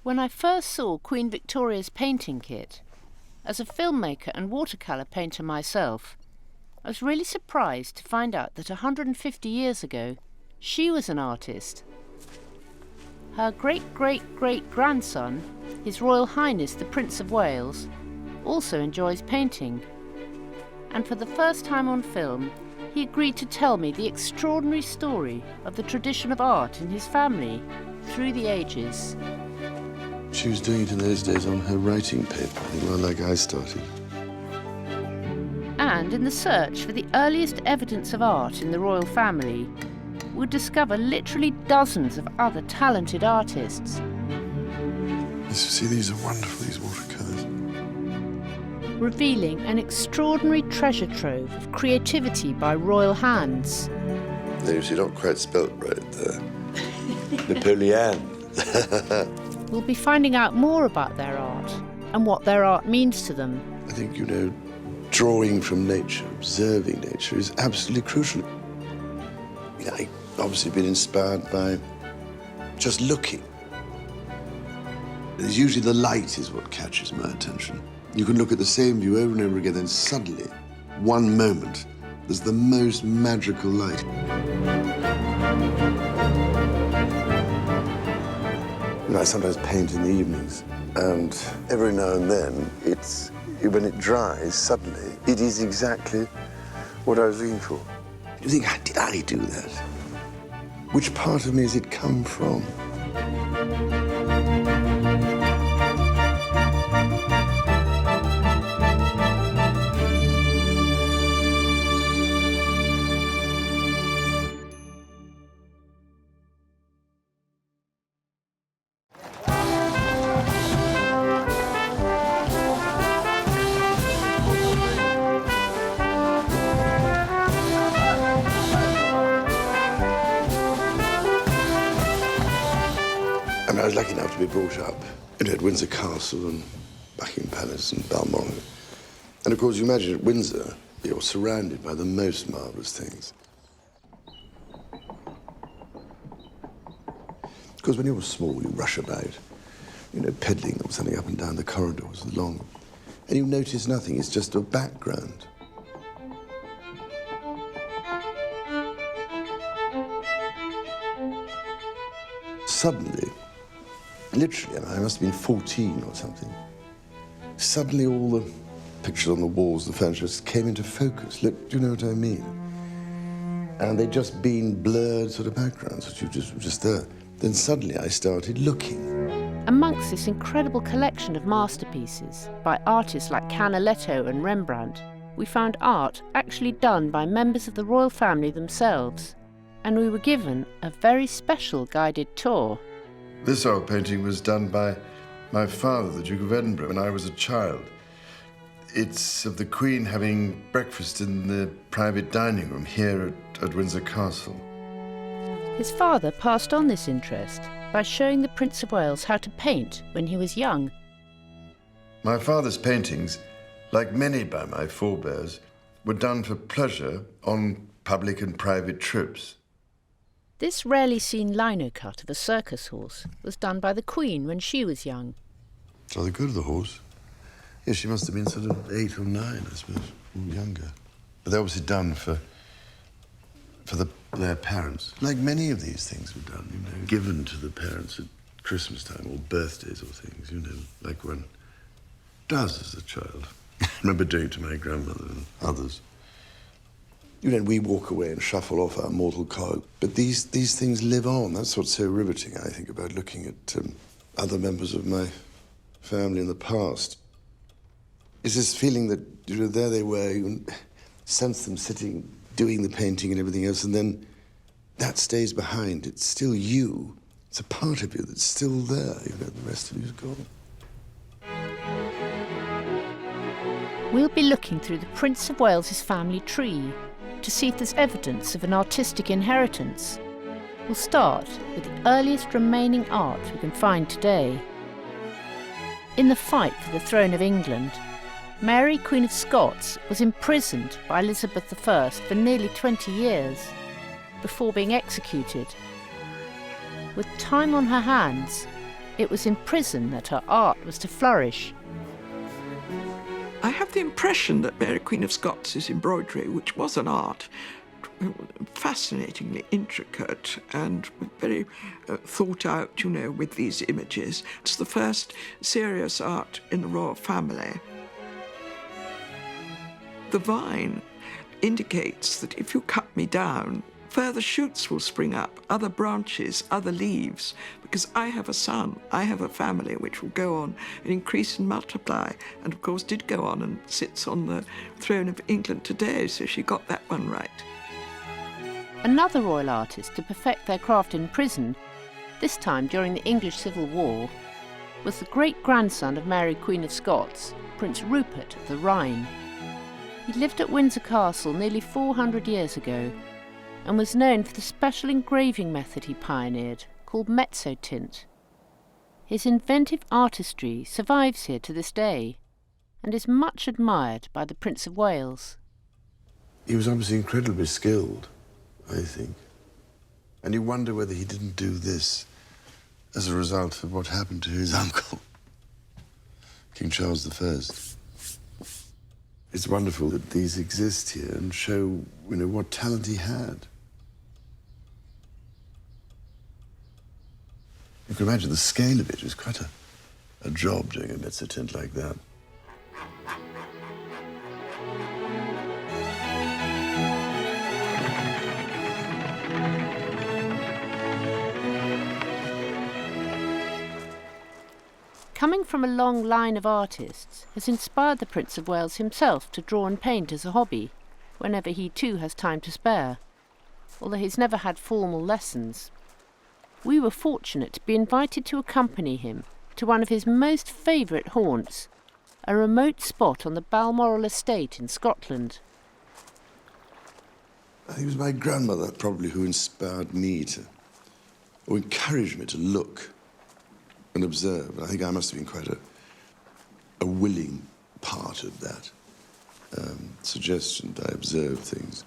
When I first saw Queen Victoria's painting kit, as a filmmaker and watercolour painter myself, I was really surprised to find out that 150 years ago, she was an artist. Her great-great-great-grandson, His Royal Highness the Prince of Wales, also enjoys painting. And for the first time on film, he agreed to tell me the extraordinary story of the tradition of art in his family through the ages. She was doing it in those days on her writing paper, I think, well, like I started. And in the search for the earliest evidence of art in the royal family, we'd discover literally dozens of other talented artists. Yes, you see, these are wonderful, these watercolours. Revealing an extraordinary treasure trove of creativity by royal hands. They're usually not quite spelt right there. Napoleon. We'll be finding out more about their art and what their art means to them. I think, you know, drawing from nature, observing nature is absolutely crucial. You know, I've obviously been inspired by just looking. There's usually the light is what catches my attention. You can look at the same view over and over again, then suddenly, one moment, there's the most magical light. You know, I sometimes paint in the evenings, and every now and then, when it dries, suddenly, it is exactly what I was looking for. You think, how did I do that? Which part of me has it come from? I was lucky enough to be brought up at Windsor Castle and Buckingham Palace and Balmoral. And of course, you imagine at Windsor, you're surrounded by the most marvellous things. Because when you were small, you rush about, you know, peddling or something up and down the corridors along, and you notice nothing, it's just a background. Suddenly, literally, I must have been 14 or something. Suddenly all the pictures on the walls, the furniture, just came into focus. Look, do you know what I mean? And they'd just been blurred sort of backgrounds, which were just there. Then suddenly I started looking. Amongst this incredible collection of masterpieces by artists like Canaletto and Rembrandt, we found art actually done by members of the royal family themselves. And we were given a very special guided tour. This oil painting was done by my father, the Duke of Edinburgh, when I was a child. It's of the Queen having breakfast in the private dining room here at Windsor Castle. His father passed on this interest by showing the Prince of Wales how to paint when he was young. My father's paintings, like many by my forebears, were done for pleasure on public and private trips. This rarely seen lino cut of a circus horse was done by the Queen when she was young. It's rather good, the horse. Yes, she must have been sort of 8 or 9, I suppose, or younger. But they're obviously done for their parents. Like many of these things were done, you know, given to the parents at Christmas time or birthdays or things, you know, like one does as a child. I remember doing it to my grandmother and others. You know, we walk away and shuffle off our mortal coil, but these things live on. That's what's so riveting, I think, about looking at other members of my family in the past. It's this feeling that, you know, there they were, you sense them sitting, doing the painting and everything else, and then that stays behind. It's still you. It's a part of you that's still there, you know, the rest of you's gone. We'll be looking through the Prince of Wales's family tree to see if there's evidence of an artistic inheritance. We'll start with the earliest remaining art we can find today. In the fight for the throne of England, Mary, Queen of Scots, was imprisoned by Elizabeth I for nearly 20 years before being executed. With time on her hands, It was in prison that her art was to flourish. I have the impression that Mary Queen of Scots' embroidery, which was an art, fascinatingly intricate and very thought out, you know, with these images. It's the first serious art in the royal family. The vine indicates that if you cut me down, further shoots will spring up, other branches, other leaves, because I have a son, I have a family which will go on and increase and multiply, and of course did go on and sits on the throne of England today, so she got that one right. Another royal artist to perfect their craft in prison, this time during the English Civil War, was the great-grandson of Mary Queen of Scots, Prince Rupert of the Rhine. He lived at Windsor Castle nearly 400 years ago and was known for the special engraving method he pioneered, called mezzotint. His inventive artistry survives here to this day and is much admired by the Prince of Wales. He was obviously incredibly skilled, I think. And you wonder whether he didn't do this as a result of what happened to his uncle, King Charles I. It's wonderful that these exist here and show, you know, what talent he had. You can imagine the scale of it. It was quite a job doing a mezzotint like that. Coming from a long line of artists has inspired the Prince of Wales himself to draw and paint as a hobby, whenever he too has time to spare, although he's never had formal lessons. We were fortunate to be invited to accompany him to one of his most favourite haunts, a remote spot on the Balmoral estate in Scotland. I think it was my grandmother probably who inspired me to, or encouraged me to look and observe. I think I must have been quite a willing part of that suggestion that I observe things.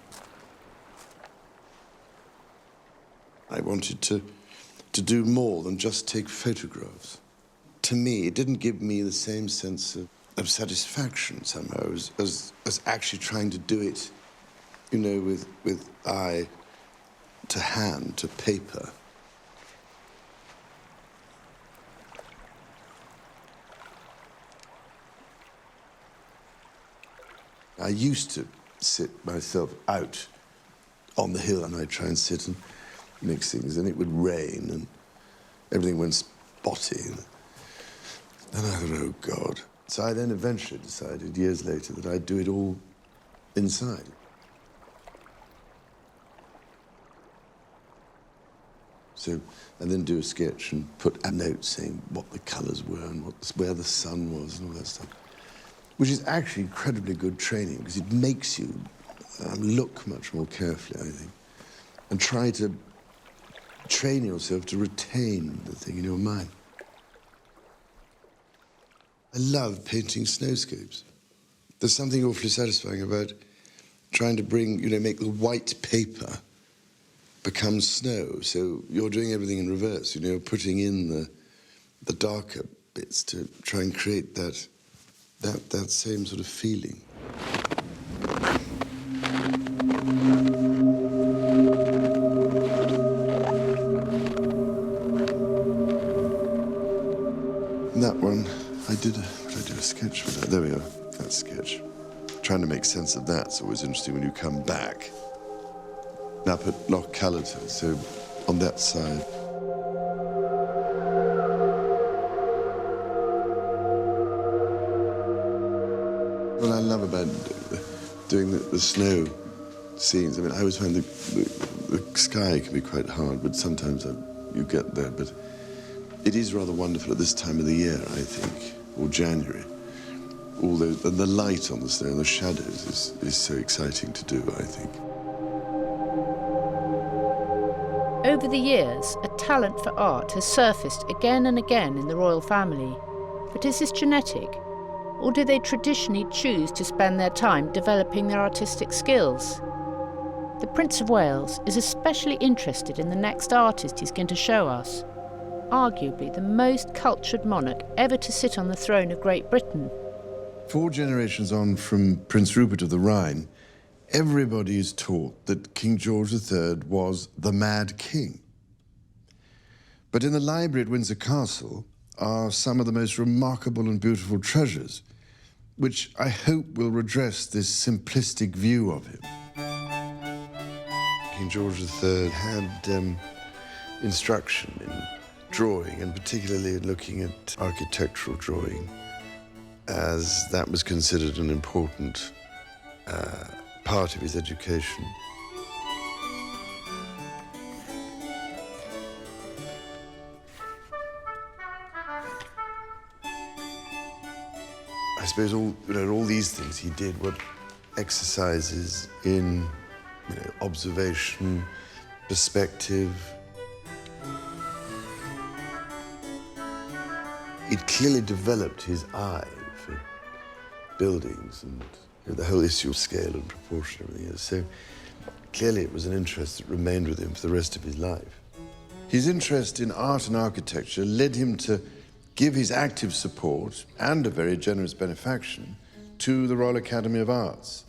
I wanted to do more than just take photographs. To me, it didn't give me the same sense of satisfaction somehow as actually trying to do it, you know, with eye to hand, to paper. I used to sit myself out on the hill and I'd try and sit and mix things, and it would rain and everything went spotty. And I thought, oh God. So I then eventually decided, years later, that I'd do it all inside. So I then do a sketch and put a note saying what the colours were and where the sun was and all that stuff, which is actually incredibly good training because it makes you look much more carefully, I think, and try to train yourself to retain the thing in your mind. I love painting snowscapes. There's something awfully satisfying about trying to bring, you know, make the white paper become snow. So you're doing everything in reverse. You know, you're putting in the darker bits to try and create that same sort of feeling. And that one, I did a sketch for that. There we are, that sketch. Trying to make sense of that's always interesting when you come back. Up at Loch Callerton, so on that side. What I love about doing the snow scenes, I mean, I always find the sky can be quite hard, but sometimes you get there. But it is rather wonderful at this time of the year, I think, or January. All those, and the light on the snow and the shadows is so exciting to do, I think. Over the years, a talent for art has surfaced again and again in the royal family. But is this genetic? Or do they traditionally choose to spend their time developing their artistic skills? The Prince of Wales is especially interested in the next artist he's going to show us. arguably the most cultured monarch ever to sit on the throne of Great Britain. 4 generations on from Prince Rupert of the Rhine, everybody is taught that King George III was the Mad King. But in the library at Windsor Castle are some of the most remarkable and beautiful treasures, which I hope will redress this simplistic view of him. King George III had instruction in drawing, and particularly in looking at architectural drawing, as that was considered an important part of his education. I suppose all these things he did were exercises in observation, perspective. It clearly developed his eye for buildings and the whole issue of scale and proportion and everything else. So clearly it was an interest that remained with him for the rest of his life. His interest in art and architecture led him to give his active support and a very generous benefaction to the Royal Academy of Arts.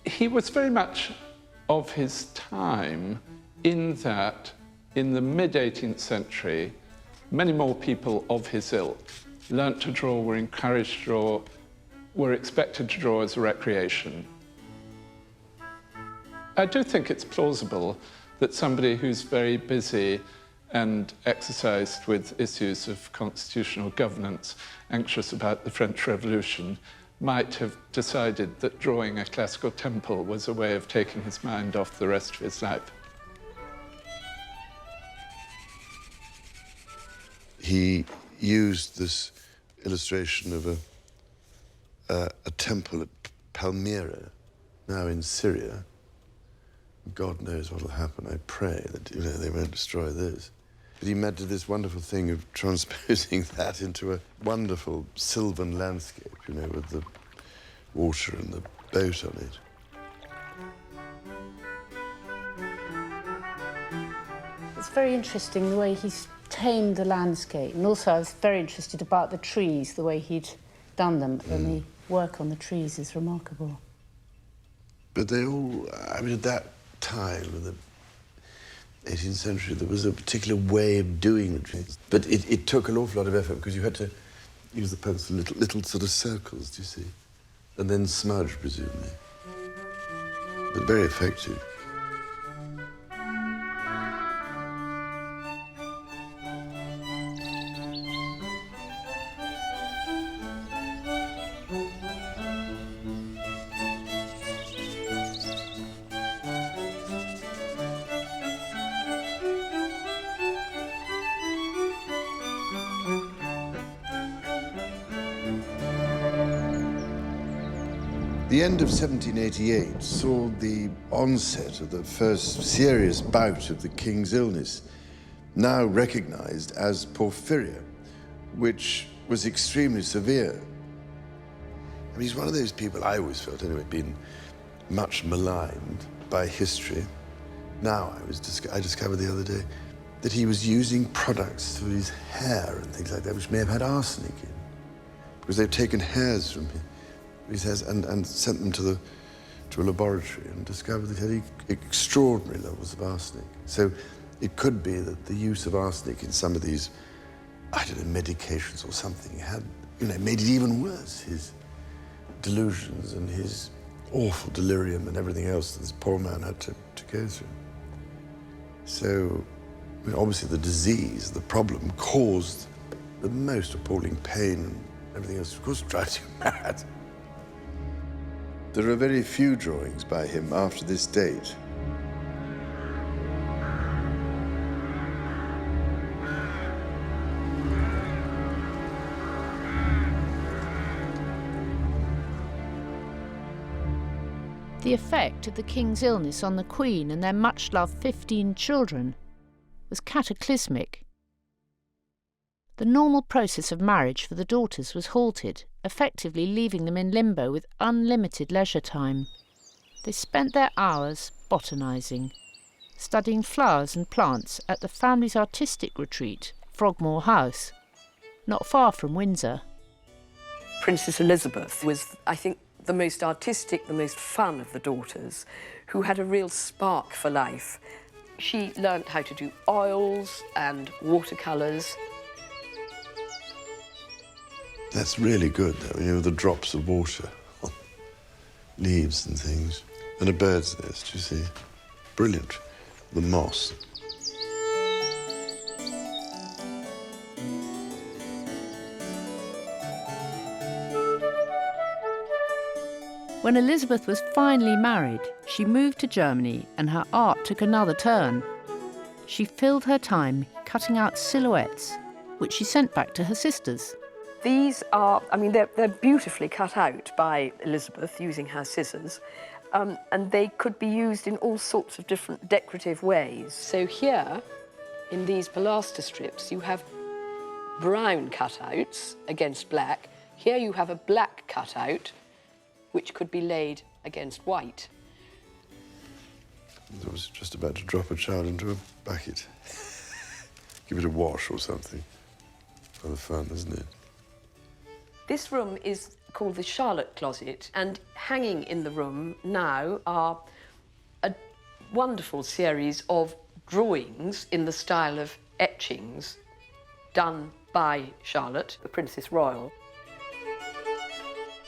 He was very much of his time in that in the mid-18th century, many more people of his ilk learnt to draw, were encouraged to draw, were expected to draw as a recreation. I do think it's plausible that somebody who's very busy and exercised with issues of constitutional governance, anxious about the French Revolution, might have decided that drawing a classical temple was a way of taking his mind off the rest of his life. He used this illustration of a temple at Palmyra, now in Syria. God knows what will happen. I pray that they won't destroy this. But he did this wonderful thing of transposing that into a wonderful sylvan landscape, with the water and the boat on it. It's very interesting the way he's tamed the landscape, and also I was very interested about the trees, the way he'd done them, and the work on the trees is remarkable. But they all, at that time, in the 18th century, there was a particular way of doing the trees. But it took an awful lot of effort because you had to use the pencil, little sort of circles, do you see? And then smudge, presumably. But very effective. The end of 1788 saw the onset of the first serious bout of the king's illness, now recognized as porphyria, which was extremely severe. He's one of those people, I always felt anyway, been much maligned by history. Now, I discovered the other day that he was using products for his hair and things like that, which may have had arsenic in, because they've taken hairs from him. He says, and sent them to a laboratory and discovered that he had extraordinary levels of arsenic. So it could be that the use of arsenic in some of these, medications or something had, made it even worse. His delusions and his awful delirium and everything else that this poor man had to go through. So, obviously the disease, the problem, caused the most appalling pain and everything else. Of course, drives you mad. There are very few drawings by him after this date. The effect of the king's illness on the Queen and their much-loved 15 children was cataclysmic. The normal process of marriage for the daughters was halted, effectively leaving them in limbo with unlimited leisure time. They spent their hours botanising, studying flowers and plants at the family's artistic retreat, Frogmore House, not far from Windsor. Princess Elizabeth was, I think, the most artistic, the most fun of the daughters, who had a real spark for life. She learnt how to do oils and watercolours. That's really good, though, you know, the drops of water on leaves and things. And a bird's nest, you see. Brilliant. The moss. When Elizabeth was finally married, she moved to Germany and her art took another turn. She filled her time cutting out silhouettes, which she sent back to her sisters. These are, I mean, they're beautifully cut out by Elizabeth using her scissors, and they could be used in all sorts of different decorative ways. So here, in these pilaster strips, you have brown cutouts against black. Here you have a black cutout, which could be laid against white. I was just about to drop a child into a bucket. Give it a wash or something. For the fun, isn't it? This room is called the Charlotte Closet, and hanging in the room now are a wonderful series of drawings in the style of etchings done by Charlotte, the Princess Royal.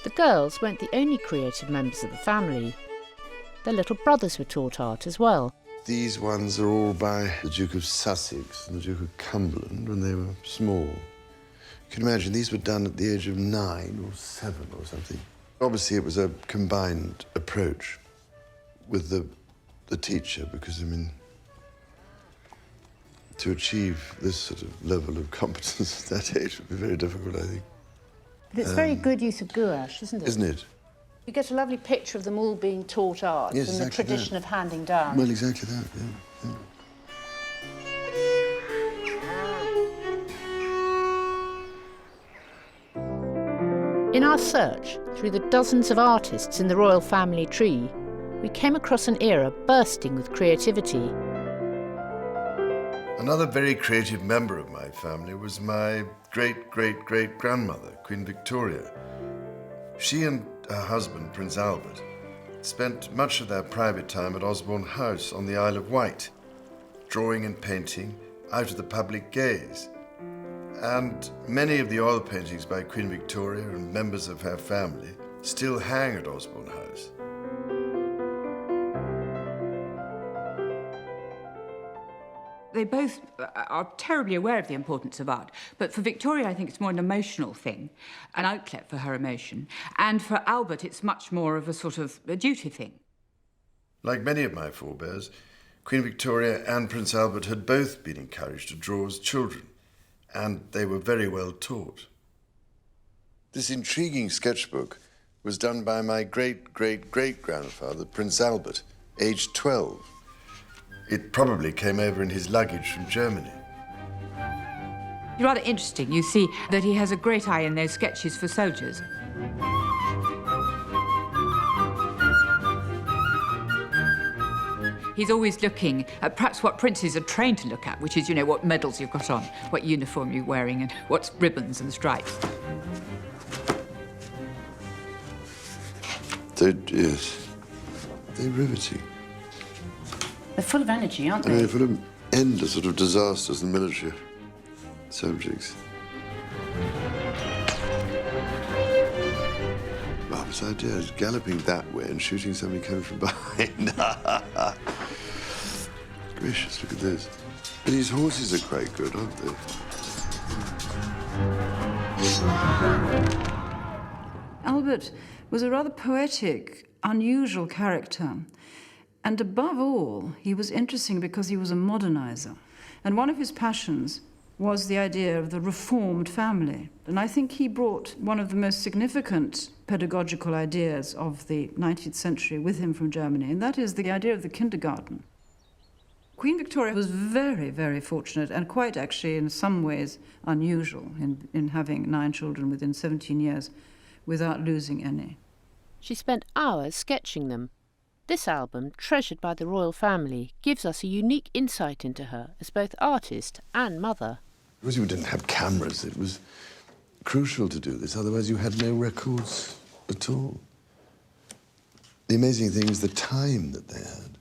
The girls weren't the only creative members of the family. Their little brothers were taught art as well. These ones are all by the Duke of Sussex and the Duke of Cumberland when they were small. You can imagine these were done at the age of 9 or 7 or something. Obviously, it was a combined approach with the teacher, because, I mean, to achieve this sort of level of competence at that age would be very difficult, I think. But it's very good use of gouache, isn't it? Isn't it? You get a lovely picture of them all being taught art Yes, and the exactly tradition that. of handing down. Well, exactly that, yeah. In our search through the dozens of artists in the royal family tree, we came across an era bursting with creativity. Another very creative member of my family was my great-great-great-grandmother, Queen Victoria. She and her husband, Prince Albert, spent much of their private time at Osborne House on the Isle of Wight, drawing and painting out of the public gaze. And many of the oil paintings by Queen Victoria and members of her family still hang at Osborne House. They both are terribly aware of the importance of art, but for Victoria, I think it's more an emotional thing, an outlet for her emotion, and for Albert, it's much more of a sort of a duty thing. Like many of my forebears, Queen Victoria and Prince Albert had both been encouraged to draw as children, and they were very well taught. This intriguing sketchbook was done by my great-great-great-grandfather, Prince Albert, aged 12. It probably came over in his luggage from Germany. It's rather interesting. You see that he has a great eye in those sketches for soldiers. He's always looking at perhaps what princes are trained to look at, which is, you know, what medals you've got on, what uniform you're wearing, and what ribbons and stripes. Yes, they're riveting. They're full of energy, aren't I mean, they? they're full of endless sort of disasters and military subjects. Marvellous idea, is galloping that way and shooting somebody coming from behind. Gracious, look at this. But these horses are quite good, aren't they? Albert was a rather poetic, unusual character. And above all, he was interesting because he was a modernizer. And one of his passions was the idea of the reformed family. And I think he brought one of the most significant pedagogical ideas of the 19th century with him from Germany, and that is the idea of the kindergarten. Queen Victoria was very, very fortunate and quite actually in some ways unusual in having 9 children within 17 years without losing any. She spent hours sketching them. This album, treasured by the royal family, gives us a unique insight into her as both artist and mother. Because you didn't have cameras, it was crucial to do this, otherwise you had no records at all. The amazing thing is the time that they had.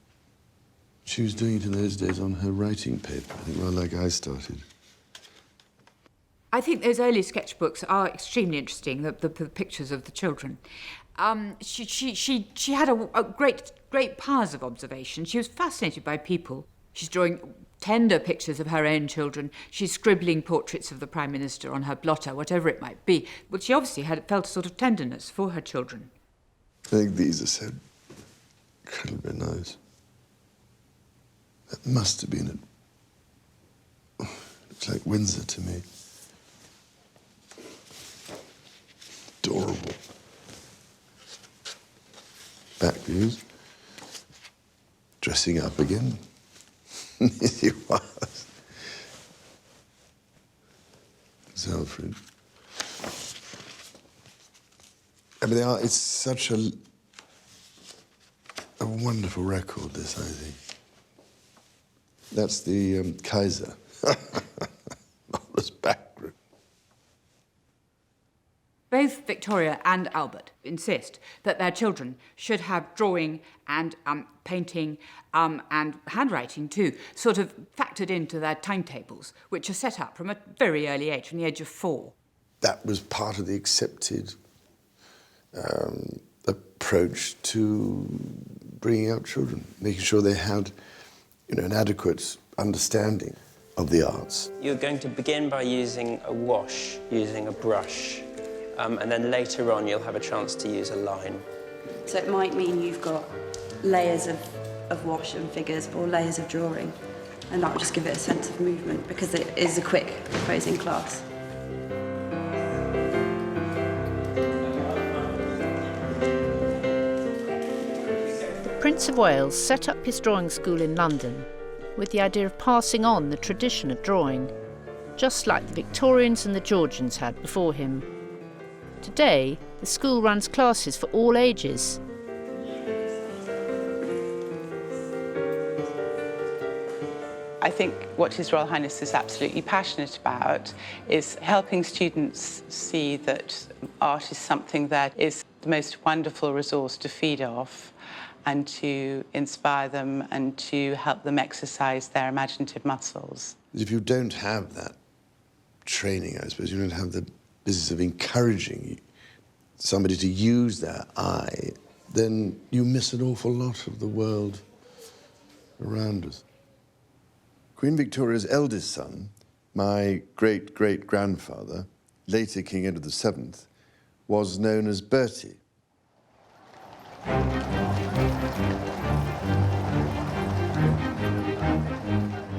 She was doing it in those days on her writing paper, I think, rather like I started. I think those early sketchbooks are extremely interesting, the pictures of the children. She had a great powers of observation. She was fascinated by people. She's drawing tender pictures of her own children. She's scribbling portraits of the Prime Minister on her blotter, whatever it might be. But she obviously felt a sort of tenderness for her children. I think these are so incredibly nice. That must have been it. Looks like Windsor to me. Adorable. Back views. Dressing up again. He was. Zelfrid. I mean, it's such a wonderful record, this, I think. That's the Kaiser. Marvelous background. Both Victoria and Albert insist that their children should have drawing and painting and handwriting too, sort of factored into their timetables, which are set up from a very early age, from the age of 4. That was part of the accepted approach to bringing up children, making sure they had, an adequate understanding of the arts. You're going to begin by using a wash, using a brush, and then later on you'll have a chance to use a line. So it might mean you've got layers of wash and figures or layers of drawing, and that will just give it a sense of movement because it is a quick posing class. Prince of Wales set up his drawing school in London with the idea of passing on the tradition of drawing, just like the Victorians and the Georgians had before him. Today, the school runs classes for all ages. I think what His Royal Highness is absolutely passionate about is helping students see that art is something that is the most wonderful resource to feed off and to inspire them and to help them exercise their imaginative muscles. If you don't have that training, I suppose, you don't have the business of encouraging somebody to use their eye, then you miss an awful lot of the world around us. Queen Victoria's eldest son, my great-great-grandfather, later King Edward VII, was known as Bertie.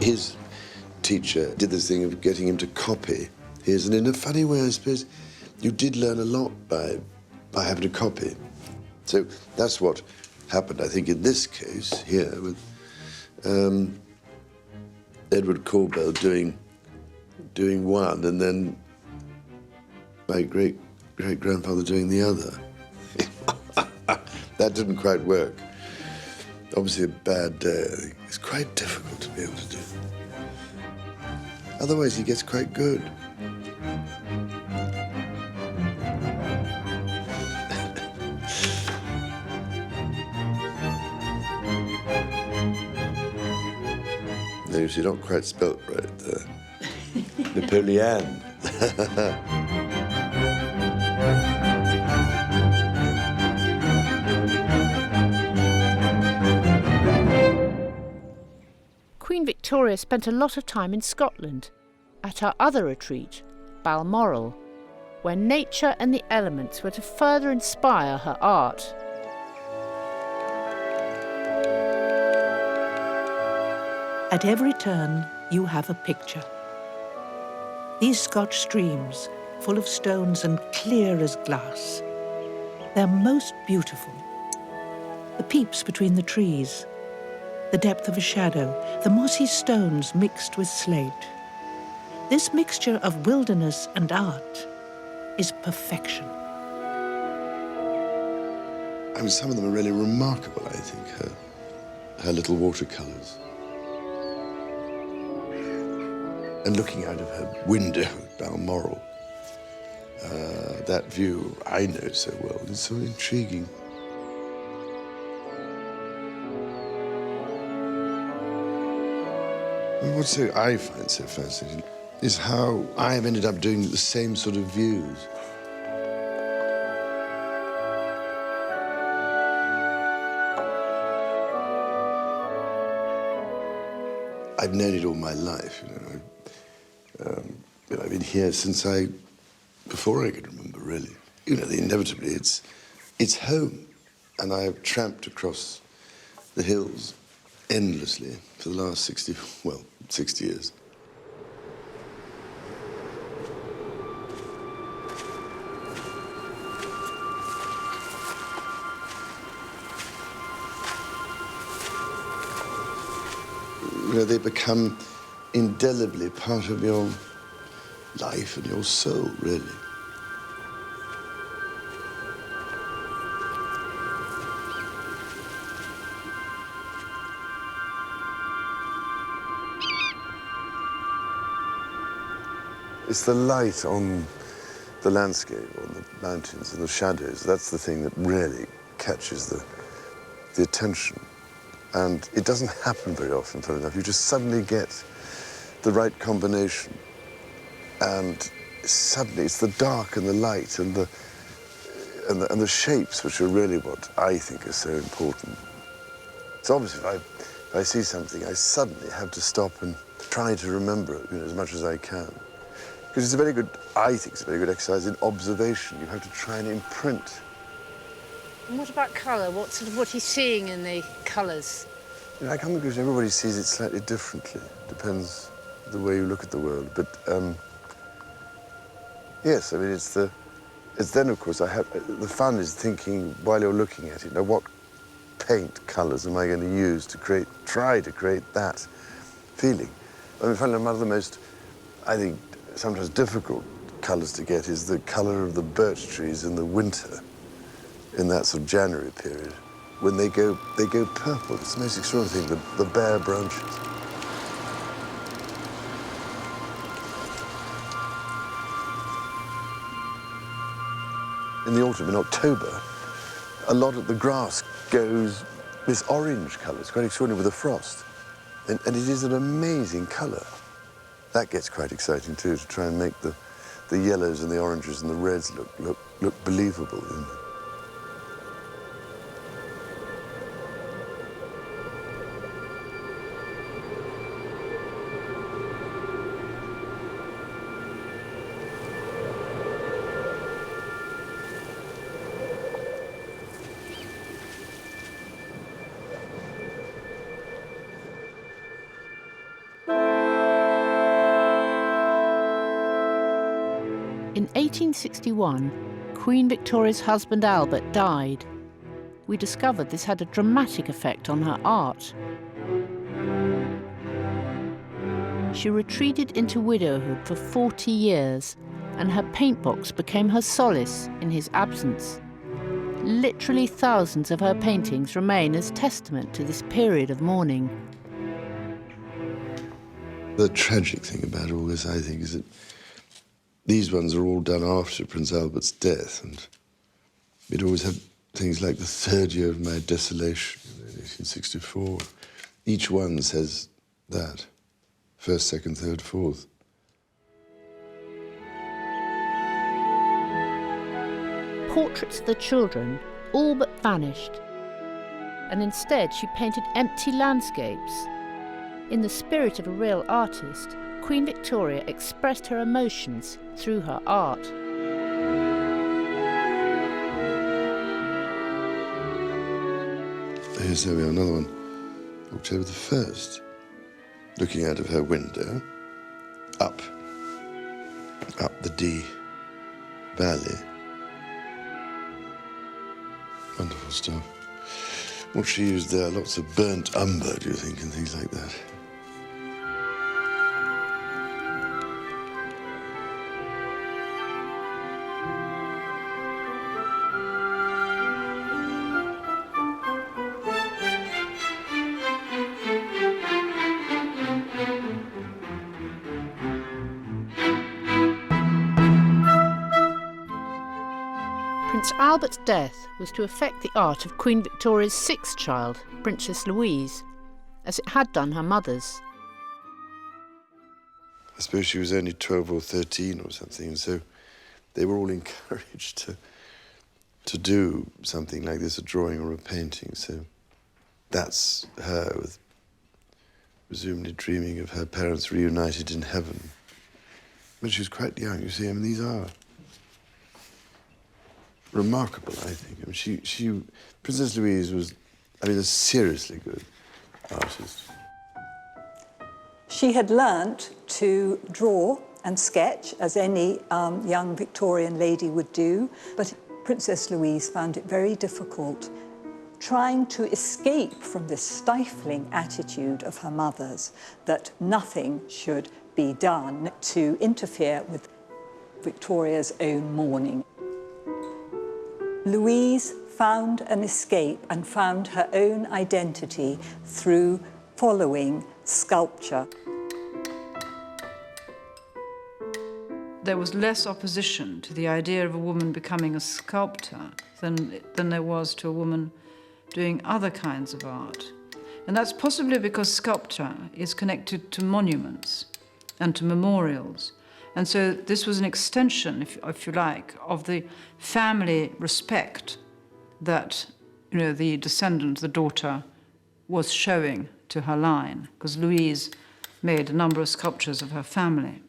His teacher did this thing of getting him to copy his, and in a funny way, I suppose, you did learn a lot by having to copy. So that's what happened, I think, in this case here with Edward Corbell doing one, and then my great-great-grandfather doing the other. That didn't quite work. Obviously a bad day, I think. It's quite difficult to be able to do. Otherwise, he gets quite good. No, you see, not quite spelt right there. Napoleon. Queen Victoria spent a lot of time in Scotland, at her other retreat, Balmoral, where nature and the elements were to further inspire her art. At every turn, you have a picture. These Scotch streams, full of stones and clear as glass, they're most beautiful. The peeps between the trees, the depth of a shadow, the mossy stones mixed with slate. This mixture of wilderness and art is perfection. I mean, some of them are really remarkable, I think, her little watercolours. And looking out of her window at Balmoral, that view I know so well, is so intriguing. And what I find so fascinating is how I have ended up doing the same sort of views. I've known it all my life, you know. I've been here since before I could remember, really. You know, inevitably, it's home. And I have tramped across the hills endlessly for the last 60 years. You know, they become indelibly part of your life and your soul, really. It's the light on the landscape, on the mountains and the shadows. That's the thing that really catches the attention. And it doesn't happen very often, funnily enough. You just suddenly get the right combination. And suddenly it's the dark and the light and the shapes which are really what I think are so important. So obviously, if I see something, I suddenly have to stop and try to remember it, you know, as much as I can. Because it's a very good, I think it's a very good exercise in observation. You have to try and imprint. And what about colour? What he's seeing in the colours? You know, I come to the conclusion everybody sees it slightly differently. Depends the way you look at the world. But yes, I mean, it's then, of course, the fun is thinking while you're looking at it, now what paint colours am I going to use to try to create that feeling? I mean, finally, one of the most, I think, sometimes difficult colours to get is the colour of the birch trees in the winter, in that sort of January period, when they go purple. It's the most extraordinary thing, the bare branches. In the autumn, in October, a lot of the grass goes this orange colour. It's quite extraordinary with the frost. And it is an amazing colour. That gets quite exciting too, to try and make the yellows and the oranges and the reds look believable. You know? In 1861, Queen Victoria's husband Albert died. We discovered this had a dramatic effect on her art. She retreated into widowhood for 40 years, and her paint box became her solace in his absence. Literally thousands of her paintings remain as testament to this period of mourning. The tragic thing about all this, I think, is that these ones are all done after Prince Albert's death, and we'd always had things like the third year of my desolation in 1864. Each one says that. First, second, third, fourth. Portraits of the children all but vanished, and instead she painted empty landscapes. In the spirit of a real artist, Queen Victoria expressed her emotions through her art. Here's there we are, another one. October the 1st. Looking out of her window, up the Dee Valley. Wonderful stuff. What she used there, lots of burnt umber, do you think, and things like that. Prince Albert's death was to affect the art of Queen Victoria's sixth child, Princess Louise, as it had done her mother's. I suppose she was only 12 or 13 or something, and so they were all encouraged to do something like this, a drawing or a painting. So that's her, with presumably dreaming of her parents reunited in heaven. But she was quite young, you see. I mean, these are remarkable, I think. I mean, Princess Louise was, a seriously good artist. She had learnt to draw and sketch, as any young Victorian lady would do, but Princess Louise found it very difficult trying to escape from this stifling attitude of her mother's that nothing should be done to interfere with Victoria's own mourning. Louise found an escape and found her own identity through following sculpture. There was less opposition to the idea of a woman becoming a sculptor than there was to a woman doing other kinds of art. And that's possibly because sculpture is connected to monuments and to memorials. And so this was an extension, if you like, of the family respect that, the descendant, the daughter, was showing to her line, because Louise made a number of sculptures of her family.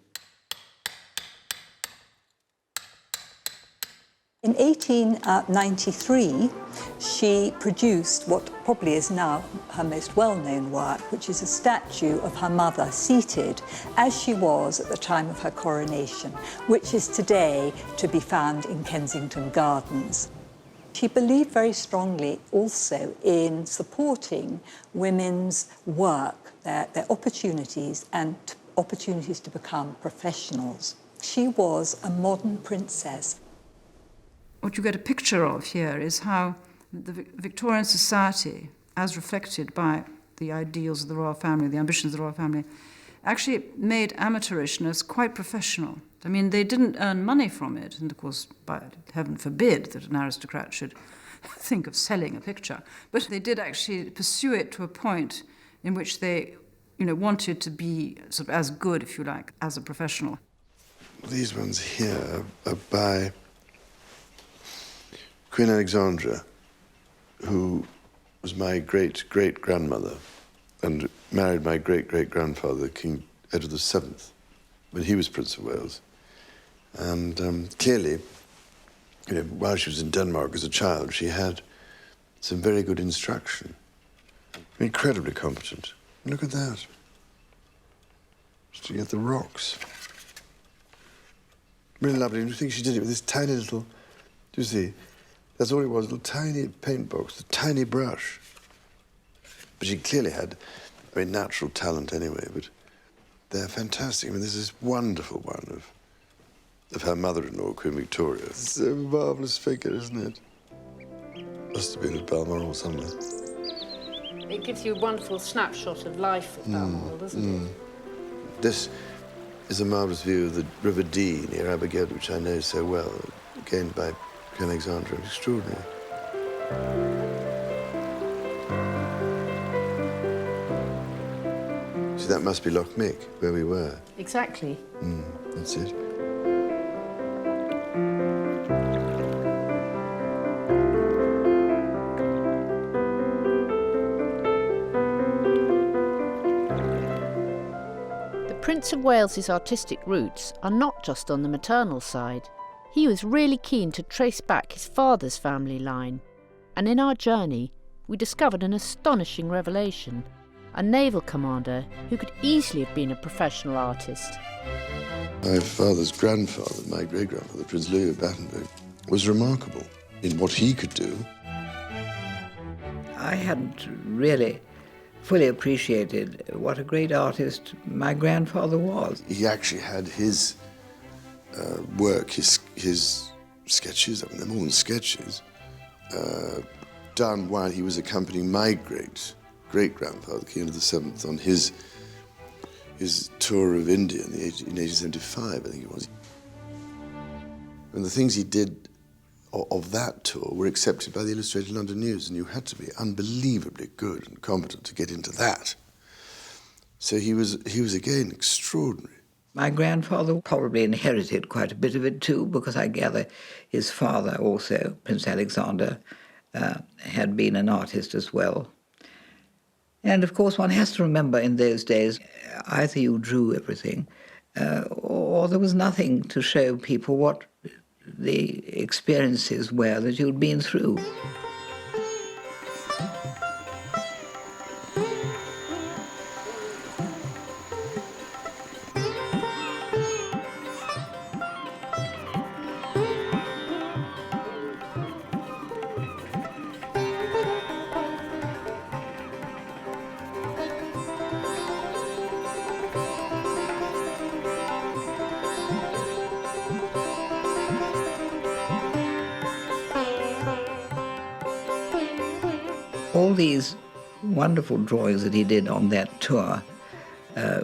In 1893, she produced what probably is now her most well-known work, which is a statue of her mother seated as she was at the time of her coronation, which is today to be found in Kensington Gardens. She believed very strongly also in supporting women's work, their opportunities and opportunities to become professionals. She was a modern princess. What you get a picture of here is how the Victorian society, as reflected by the ideals of the royal family, the ambitions of the royal family, actually made amateurishness quite professional. I mean, they didn't earn money from it, and of course, heaven forbid that an aristocrat should think of selling a picture, but they did actually pursue it to a point in which they, wanted to be sort of as good, if you like, as a professional. These ones here are by Queen Alexandra, who was my great-great-grandmother and married my great-great-grandfather, King Edward VII, when he was Prince of Wales. And clearly, while she was in Denmark as a child, she had some very good instruction. Incredibly competent. Look at that. Just to get the rocks. Really lovely. And you think she did it with this tiny little, do you see? That's all it was, a little tiny paint box, a tiny brush. But she clearly had, natural talent anyway, but they're fantastic. There's this wonderful one of her mother-in-law, Queen Victoria. It's a marvellous figure, isn't it? Must have been at Balmoral somewhere. It gives you a wonderful snapshot of life at Balmoral, doesn't it? This is a marvellous view of the River Dee near Abergele, which I know so well, gained by Queen Alexandra. Extraordinary. See, that must be Loch Mick, where we were. Exactly. That's it. The Prince of Wales's artistic roots are not just on the maternal side. He was really keen to trace back his father's family line, and in our journey we discovered an astonishing revelation: a naval commander who could easily have been a professional artist. My father's grandfather, my great-grandfather, Prince Louis of Battenberg, was remarkable in what he could do. I hadn't really fully appreciated what a great artist my grandfather was. He actually had his work, his sketches, they're more than sketches, done while he was accompanying my great-grandfather, King Edward VII, on his tour of India in 1875, I think it was. And the things he did of that tour were accepted by the Illustrated London News, and you had to be unbelievably good and competent to get into that. So he was again extraordinary. My grandfather probably inherited quite a bit of it too, because I gather his father also, Prince Alexander, had been an artist as well. And of course one has to remember in those days, either you drew everything, or there was nothing to show people what the experiences were that you'd been through. All these wonderful drawings that he did on that tour,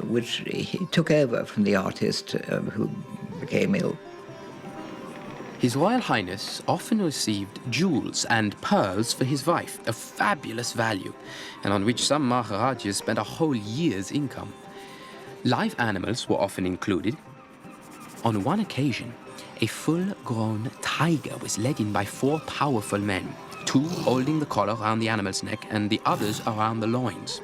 which he took over from the artist who became ill. His Royal Highness often received jewels and pearls for his wife, of fabulous value, and on which some Maharajas spent a whole year's income. Live animals were often included. On one occasion, a full-grown tiger was led in by 4 powerful men, 2 holding the collar around the animal's neck and the others around the loins.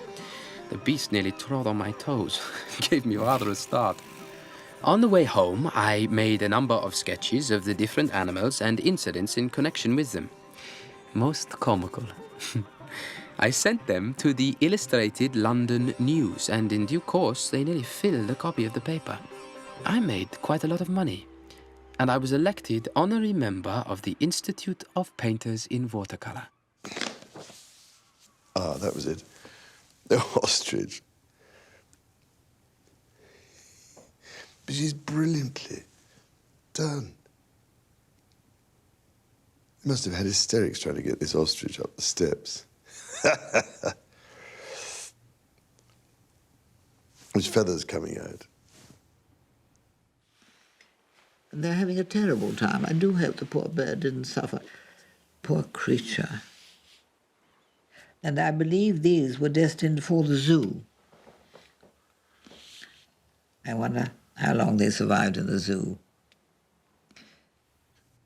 The beast nearly trod on my toes, gave me rather a start. On the way home, I made a number of sketches of the different animals and incidents in connection with them. Most comical. I sent them to the Illustrated London News, and in due course they nearly filled a copy of the paper. I made quite a lot of money, and I was elected honorary member of the Institute of Painters in Watercolour. Ah, that was it. The ostrich. But she's brilliantly done. He must have had hysterics trying to get this ostrich up the steps. His feathers coming out. They're having a terrible time. I do hope the poor bird didn't suffer. Poor creature. And I believe these were destined for the zoo. I wonder how long they survived in the zoo.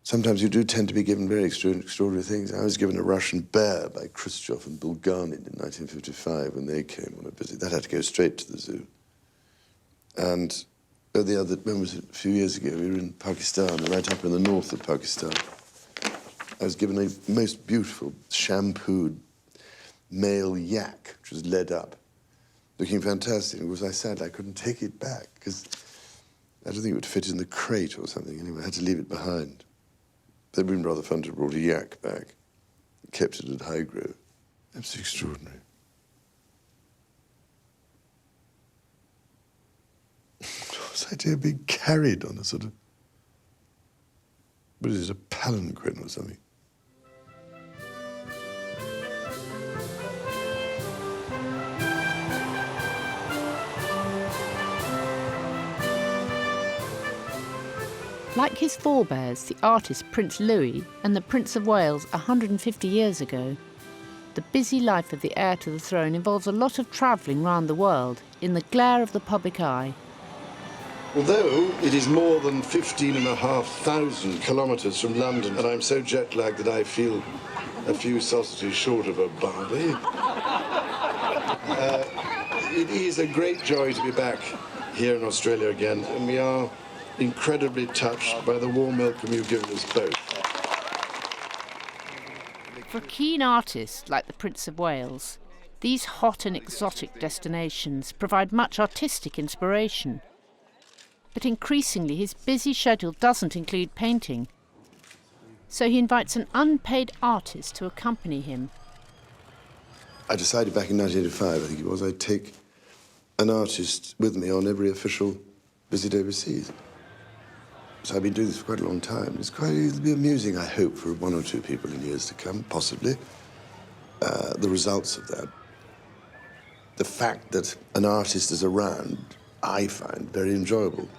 Sometimes you do tend to be given very extraordinary things. I was given a Russian bear by Khrushchev and Bulganin in 1955 when they came on a visit. That had to go straight to the zoo. And when was it? A few years ago, we were in Pakistan, right up in the north of Pakistan. I was given a most beautiful shampooed male yak, which was led up, looking fantastic. And I sad I couldn't take it back, because I don't think it would fit in the crate or something. Anyway, I had to leave it behind. It would have been rather fun to have brought a yak back. Kept it at Highgrove. Absolutely extraordinary. This idea of being carried on a sort of, what is it, a palanquin or something? Like his forebears, the artist Prince Louis and the Prince of Wales 150 years ago, the busy life of the heir to the throne involves a lot of travelling round the world in the glare of the public eye. Although it is more than 15,500 kilometres from London, and I'm so jet-lagged that I feel a few sausages short of a Barbie, it is a great joy to be back here in Australia again, and we are incredibly touched by the warm welcome you've given us both. For a keen artist like the Prince of Wales, these hot and exotic destinations provide much artistic inspiration. But increasingly his busy schedule doesn't include painting, so he invites an unpaid artist to accompany him. I decided back in 1985, I think it was, I'd take an artist with me on every official visit overseas. So I've been doing this for quite a long time. It'll be amusing, I hope, for 1 or 2 people in years to come, possibly. The results of that. The fact that an artist is around, I find very enjoyable.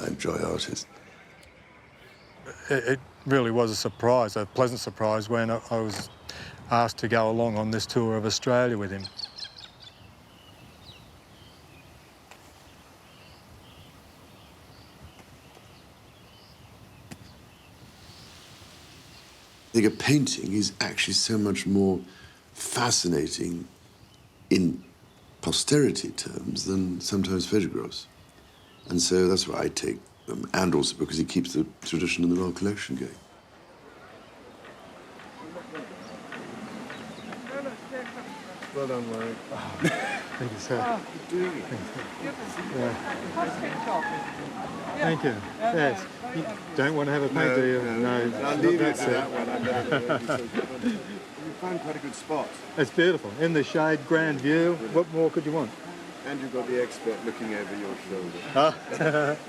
I enjoy artists. really was a surprise, a pleasant surprise, when I was asked to go along on this tour of Australia with him. I think a painting is actually so much more fascinating in posterity terms than sometimes photographs. And so that's why I take them, and also because it keeps the tradition in the Royal Collection going. Well done, Larry. Thank you, sir. Thank you. Yes. You don't want to have a paint, do you? No, I'll leave it to that one. You found quite a good spot. It's beautiful. In the shade, grand view. What more could you want? And you've got the expert looking over your shoulder. You've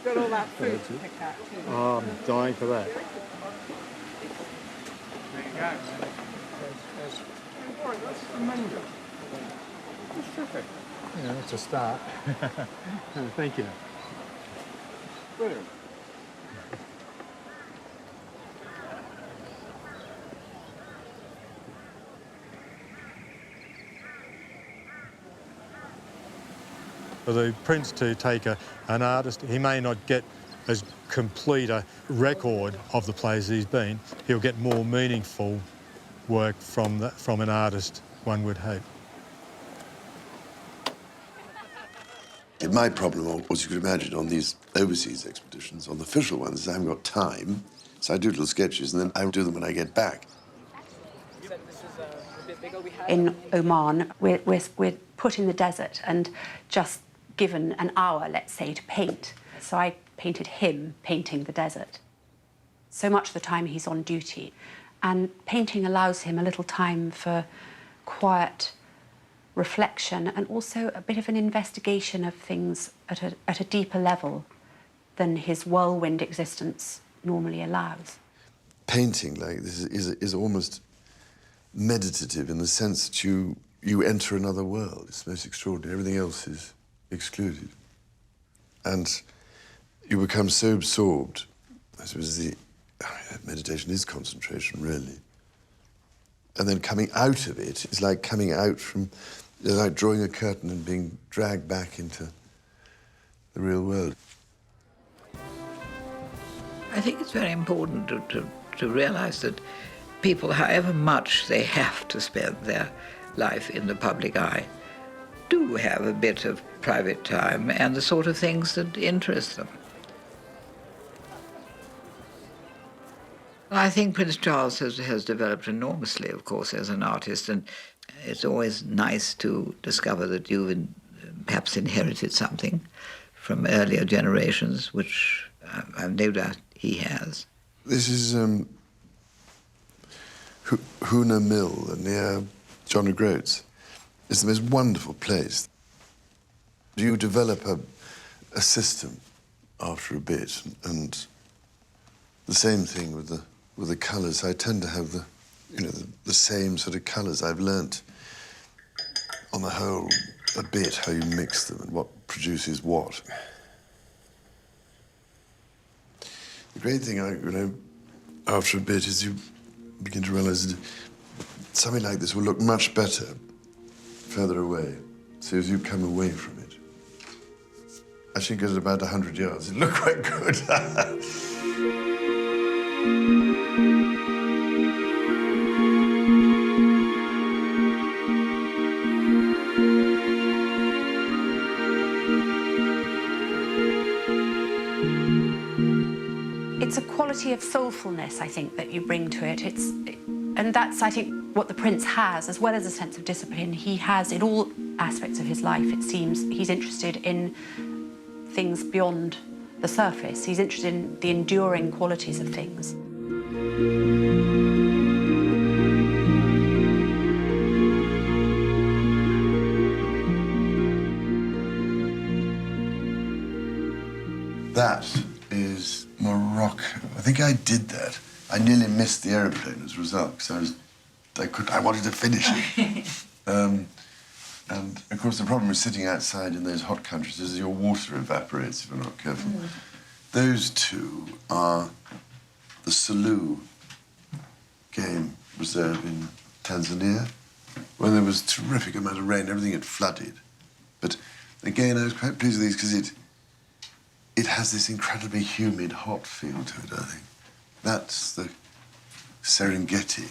got all that food to pick out too. Oh, I'm dying for that. There you go. That's the mango. That's terrific. Yeah, that's a start. Thank you. Brilliant. For the Prince to take an artist, he may not get as complete a record of the places he's been. He'll get more meaningful work from an artist, one would hope. My problem, as you could imagine, on these overseas expeditions, on the official ones, is I haven't got time, so I do little sketches, and then I do them when I get back. In Oman, we're put in the desert and just given an hour, let's say, to paint. So I painted him painting the desert. So much of the time he's on duty. And painting allows him a little time for quiet reflection and also a bit of an investigation of things at a deeper level than his whirlwind existence normally allows. Painting like this is almost meditative in the sense that you enter another world. It's most extraordinary. Everything else is excluded. And you become so absorbed. I suppose meditation is concentration, really. And then coming out of it is like coming out from, like drawing a curtain and being dragged back into the real world. I think it's very important to realize that people, however much they have to spend their life in the public eye, do have a bit of private time and the sort of things that interest them. I think Prince Charles has developed enormously, of course, as an artist, and it's always nice to discover that you've perhaps inherited something from earlier generations, which I've no doubt he has. This is Hoona Mill near John O'Groats. It's the most wonderful place. You develop a system after a bit, and the same thing with the colours. I tend to have the same sort of colours. I've learnt, on the whole, a bit how you mix them and what produces what. The great thing, after a bit, is you begin to realise that something like this will look much better further away. So as you come away from it, I think at about 100 yards, it looked quite good. It's a quality of soulfulness, I think, that you bring to it. And that's, I think, what the Prince has, as well as a sense of discipline. He has, in all aspects of his life, it seems, he's interested in things beyond the surface. He's interested in the enduring qualities of things. That is Morocco. I think I did that. I nearly missed the aeroplane as a result because I wanted to finish it. And of course the problem with sitting outside in those hot countries is your water evaporates if you're not careful. Those two are the Selous game reserve in Tanzania, when there was a terrific amount of rain, everything had flooded. But again, I was quite pleased with these because it has this incredibly humid, hot feel to it, I think. That's the Serengeti.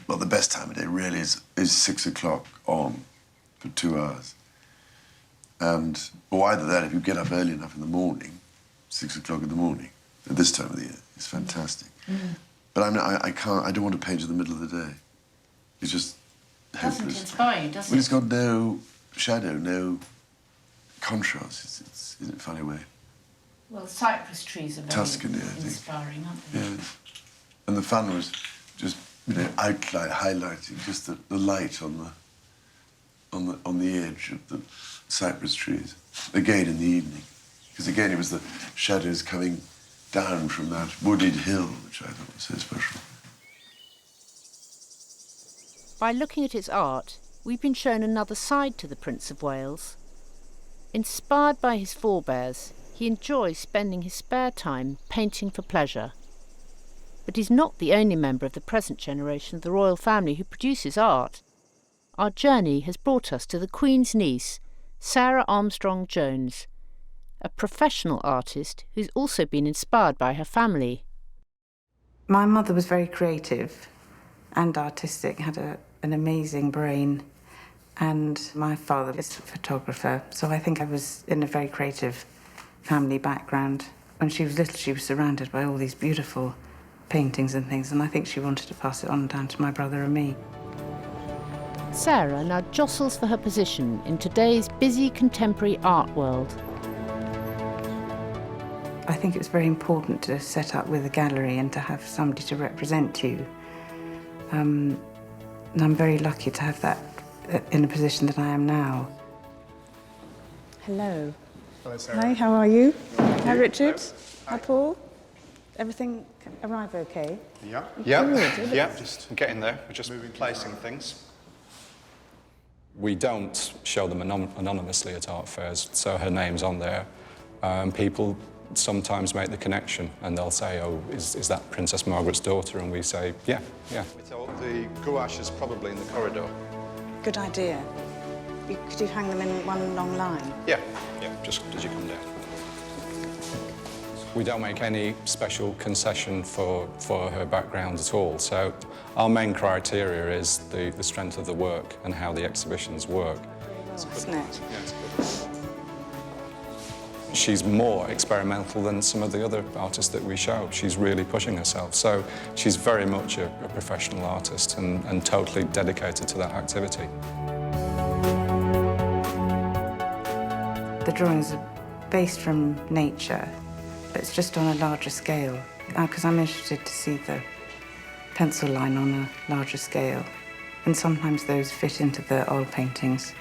Well, the best time of day really is 6 o'clock on for 2 hours. Or either that, if you get up early enough in the morning, 6 o'clock in the morning, at this time of the year, it's fantastic. But I don't want to paint in the middle of the day. It's just hopeless. Doesn't inspire you, does it? Well, it's got no shadow, no contrast. It's in a funny way. Well, cypress trees are very Tuscany, I think. inspiring, aren't they? Yeah. And the fun was just, highlighting just the light on the edge of the cypress trees. Again in the evening. Because again, it was the shadows coming down from that wooded hill, which I thought was so special. By looking at his art, we've been shown another side to the Prince of Wales. Inspired by his forebears, he enjoys spending his spare time painting for pleasure. But he's not the only member of the present generation of the royal family who produces art. Our journey has brought us to the Queen's niece, Sarah Armstrong Jones, a professional artist who's also been inspired by her family. My mother was very creative and artistic, had an amazing brain, and my father is a photographer, so I think I was in a very creative family background. When she was little, she was surrounded by all these beautiful paintings and things, and I think she wanted to pass it on down to my brother and me. Sarah now jostles for her position in today's busy contemporary art world. I think it was very important to set up with a gallery and to have somebody to represent you. And I'm very lucky to have that in a position that I am now. Hello. Hello, Sarah. Hi, how are you? Hi, Hi, Richard. Hi. Hi, Paul. Everything arrive okay? Yeah. Good. Yeah, just getting there. We're just placing things. We don't show them anonymously at art fairs, so her name's on there. People sometimes make the connection and they'll say, oh, is that Princess Margaret's daughter? And we say, yeah. The gouache is probably in the corridor. Good idea. Could you hang them in one long line? Yeah, just as you come down. We don't make any special concession for her background at all. So our main criteria is the strength of the work and how the exhibitions work. Isn't it? Yeah, it's good. She's more experimental than some of the other artists that we show. She's really pushing herself. So she's very much a professional artist and totally dedicated to that activity. The drawings are based from nature, but it's just on a larger scale, because I'm interested to see the pencil line on a larger scale, and sometimes those fit into the oil paintings.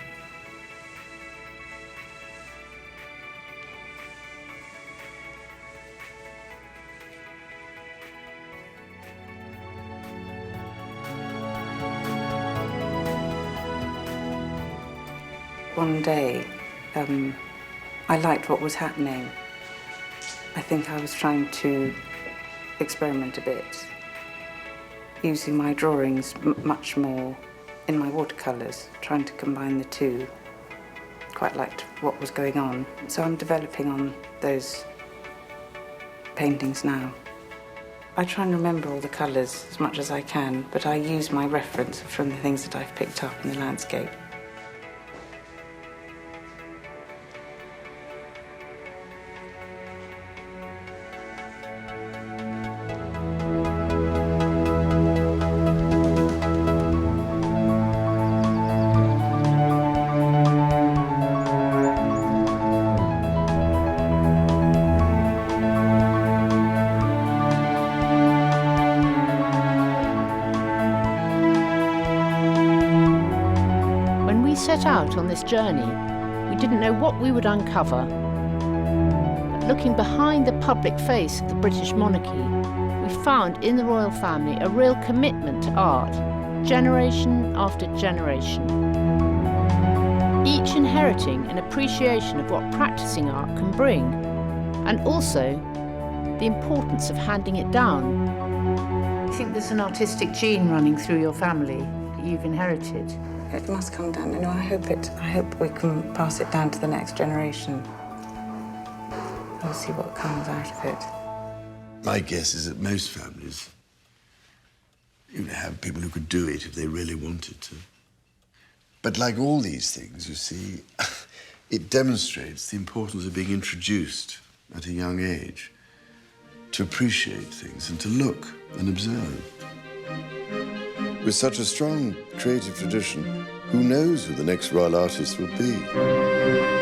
One day, I liked what was happening. I think I was trying to experiment a bit, using my drawings much more in my watercolours, trying to combine the two. Quite liked what was going on. So I'm developing on those paintings now. I try and remember all the colours as much as I can, but I use my reference from the things that I've picked up in the landscape. Set out on this journey, we didn't know what we would uncover. But looking behind the public face of the British monarchy, we found in the royal family a real commitment to art, generation after generation. Each inheriting an appreciation of what practicing art can bring, and also the importance of handing it down. I think there's an artistic gene running through your family that you've inherited. It must come down. You know, I hope we can pass it down to the next generation. We'll see what comes out of it. My guess is that most families, have people who could do it if they really wanted to. But like all these things, you see, it demonstrates the importance of being introduced at a young age to appreciate things and to look and observe. With such a strong creative tradition, who knows who the next royal artist will be?